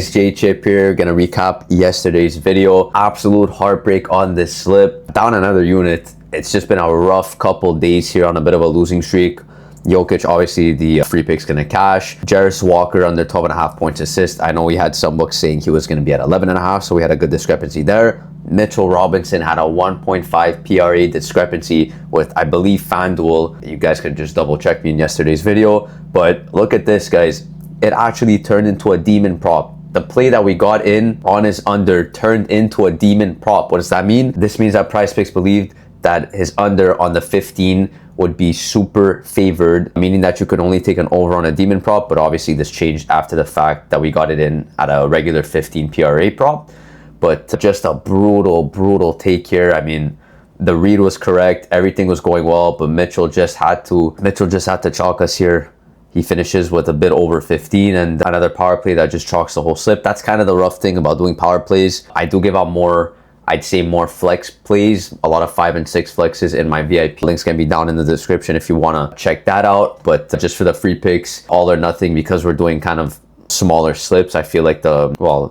It's J Chip here, gonna recap yesterday's video. Absolute heartbreak on this slip. Down another unit. It's just been a rough couple days here on a bit of a losing streak. Jokic, obviously the free pick's gonna cash. Jarris Walker under 12.5 points assist. I know we had some books saying he was gonna be at 11.5, so we had a good discrepancy there. Mitchell Robinson had a 1.5 PRA discrepancy with, I believe, FanDuel. You guys could just double check me in yesterday's video. But look at this, guys. It actually turned into a demon prop. The play that we got in on his under turned into a demon prop. What does that mean? This means that PrizePicks believed that his under on the 15 would be super favored, meaning that you could only take an over on a demon prop, but obviously this changed after the fact that we got it in at a regular 15 PRA prop. But just a brutal take here. I mean, the read was correct, everything was going well, but Mitchell just had to chalk us here. He finishes with a bit over 15 and another power play that just chalks the whole slip. That's kind of the rough thing about doing power plays. I do give out more, I'd say more flex plays, a lot of 5 and 6 flexes in my VIP. Links can be down in the description if you want to check that out. But just for the free picks, all or nothing, because we're doing kind of smaller slips, I feel like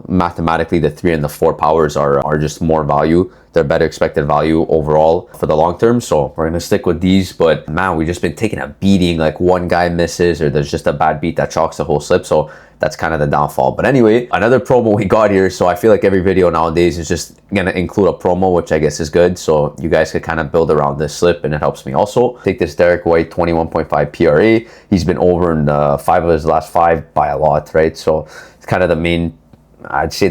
mathematically the 3 and the 4 powers are just more value. They're better expected value overall for the long term, so we're gonna stick with these. But man, we've just been taking a beating. Like one guy misses or there's just a bad beat that chalks the whole slip, so that's kind of the downfall. But anyway, another promo we got here. So I feel like every video nowadays is just gonna include a promo, which I guess is good, so you guys could kind of build around this slip and it helps me also. Take this Derek White 21.5 PRA. He's been over in 5 of his last 5 by a lot, right? So it's kind of the main, I'd say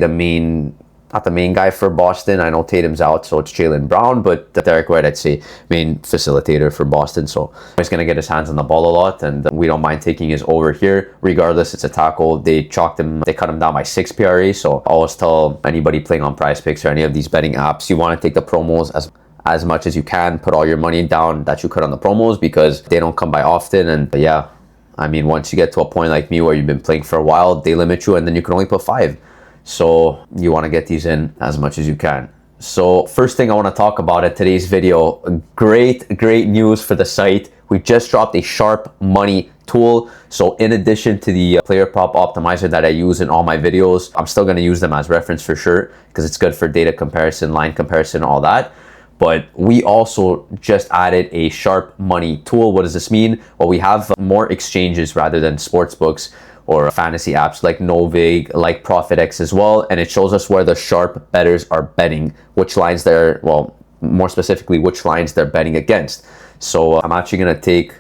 not the main guy for Boston. I know Tatum's out, so it's Jaylen Brown, but Derek White, I'd say, main facilitator for Boston. So he's going to get his hands on the ball a lot, and we don't mind taking his over here. Regardless, it's a tackle. They cut him down by 6 PRA, so I always tell anybody playing on PrizePicks or any of these betting apps, you want to take the promos as much as you can. Put all your money down that you could on the promos because they don't come by often. And yeah, I mean, once you get to a point like me where you've been playing for a while, they limit you and then you can only put 5. So you want to get these in as much as you can. So first thing I want to talk about in today's video, great news for the site. We just dropped a sharp money tool. So in addition to the player prop optimizer that I use in all my videos, I'm still going to use them as reference for sure because it's good for data comparison, line comparison, all that. But we also just added a sharp money tool. What does this mean? Well, we have more exchanges rather than sports books or fantasy apps like Novig, like ProfitX as well. And it shows us where the sharp bettors are betting, which lines more specifically, which lines they're betting against. So I'm actually gonna take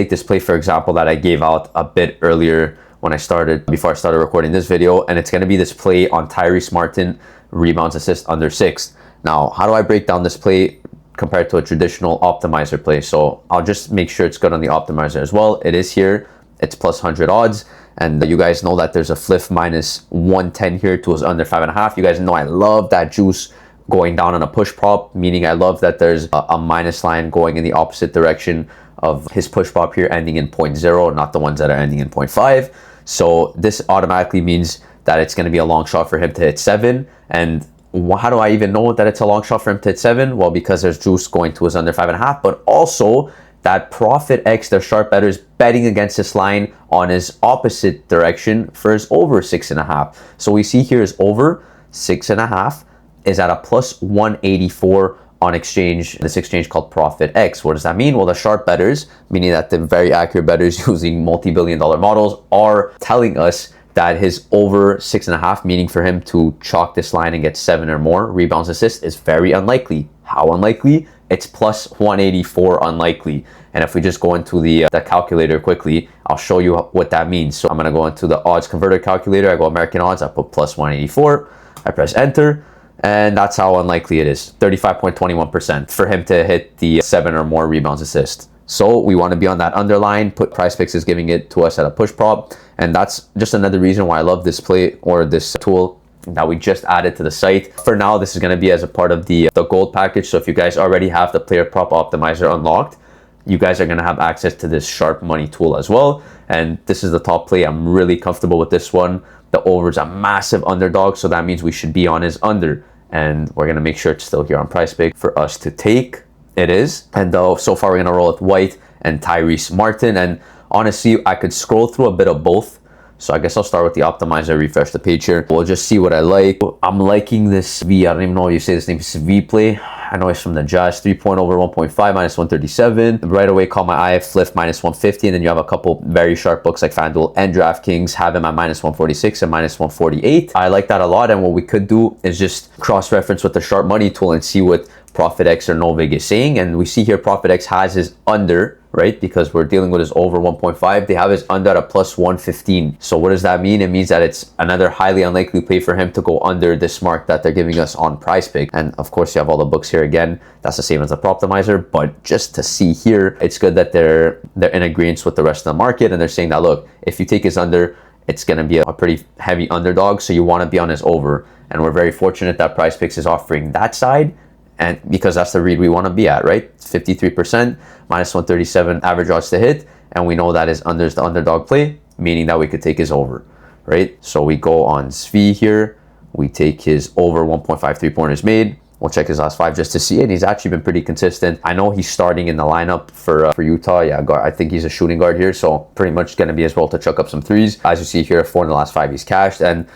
this play, for example, that I gave out a bit earlier before I started recording this video. And it's gonna be this play on Tyrese Martin, rebounds, assist under 6. Now, how do I break down this play compared to a traditional optimizer play? So I'll just make sure it's good on the optimizer as well. It is here, it's plus 100 odds. And you guys know that there's a flip minus 110 here to his under 5.5. You guys know I love that juice going down on a push prop, meaning I love that there's a minus line going in the opposite direction of his push prop here ending in 0.0, not the ones that are ending in 0.5. So this automatically means that it's going to be a long shot for him to hit 7. And how do I even know that it's a long shot for him to hit 7? Well, because there's juice going to his under 5.5, but also that ProfitX, their sharp bettors, betting against this line on his opposite direction for his over 6.5. So we see here his over 6.5 is at a plus 184 on exchange, this exchange called ProfitX. What does that mean? Well, the sharp bettors, meaning that the very accurate bettors using multi-billion-dollar models, are telling us that his over 6.5, meaning for him to chalk this line and get 7 or more rebounds, assists, is very unlikely. How unlikely? It's plus 184 unlikely. And if we just go into the calculator quickly, I'll show you what that means. So I'm going to go into the odds converter calculator. I go American odds. I put plus 184. I press enter. And that's how unlikely it is. 35.21% for him to hit the 7 or more rebounds, assist. So we want to be on that underline. PrizePicks is giving it to us at a push prop. And that's just another reason why I love this play or this tool that we just added to the site. For now, this is going to be as a part of the gold package. So if you guys already have the player prop optimizer unlocked, you guys are going to have access to this sharp money tool as well. And this is the top play. I'm really comfortable with this one. The over is a massive underdog, so that means we should be on his under. And we're going to make sure it's still here on PrizePicks for us to take. It is. And so far, we're going to roll with White and Tyrese Martin. And honestly, I could scroll through a bit of both. So I guess I'll start with the optimizer, refresh the page here. We'll just see what I like. I'm liking this V. I don't even know how you say this name. It's V play. I know it's from the Jazz. 3 point over 1.5 minus 137. Right away, call my eye. Fliff minus 150. And then you have a couple very sharp books like FanDuel and DraftKings have him at minus 146 and minus 148. I like that a lot. And what we could do is just cross-reference with the sharp money tool and see what ProfitX or Novig is saying. And we see here ProfitX has his under, right? Because we're dealing with his over 1.5. They have his under at a plus 115. So what does that mean? It means that it's another highly unlikely play for him to go under this mark that they're giving us on PrizePick. And of course, you have all the books here again. That's the same as the Proptimizer. But just to see here, it's good that they're in agreement with the rest of the market. And they're saying that, look, if you take his under, it's going to be a pretty heavy underdog. So you want to be on his over. And we're very fortunate that PrizePicks is offering that side. And because that's the read we want to be at, right? 53%, minus 137 average odds to hit. And we know that his under is the underdog play, meaning that we could take his over, right? So we go on SV here. We take his over 1.5 3-pointers made. We'll check his last 5 just to see it. He's actually been pretty consistent. I know he's starting in the lineup for Utah. Yeah, I think he's a shooting guard here, so pretty much going to be as well to chuck up some threes. As you see here, 4 in the last 5 he's cashed, and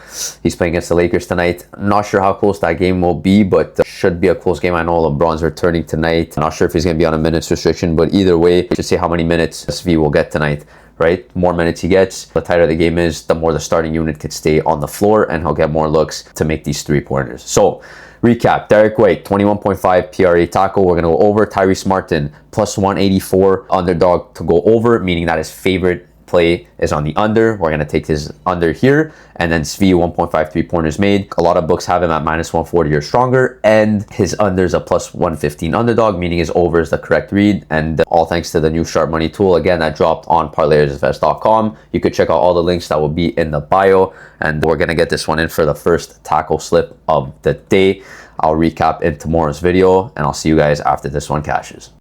he's playing against the Lakers tonight. Not sure how close that game will be, but should be a close game. I know LeBron's returning tonight. Not sure if he's going to be on a minutes restriction, but either way, just see how many minutes SV will get tonight. Right? More minutes he gets, the tighter the game is, the more the starting unit could stay on the floor, and he'll get more looks to make these 3-pointers. So, recap, Derek White, 21.5 PRA tackle. We're going to go over. Tyrese Martin, plus 184 underdog to go over, meaning that his favorite play is on the under. We're going to take his under here. And then Svi, 1.5 3-pointers made. A lot of books have him at minus 140 or stronger. And his under is a plus 115 underdog, meaning his over is the correct read. And all thanks to the new Sharp Money tool, again, that dropped on parlayersfest.com. You could check out all the links that will be in the bio. And we're going to get this one in for the first tackle slip of the day. I'll recap in tomorrow's video, and I'll see you guys after this one cashes.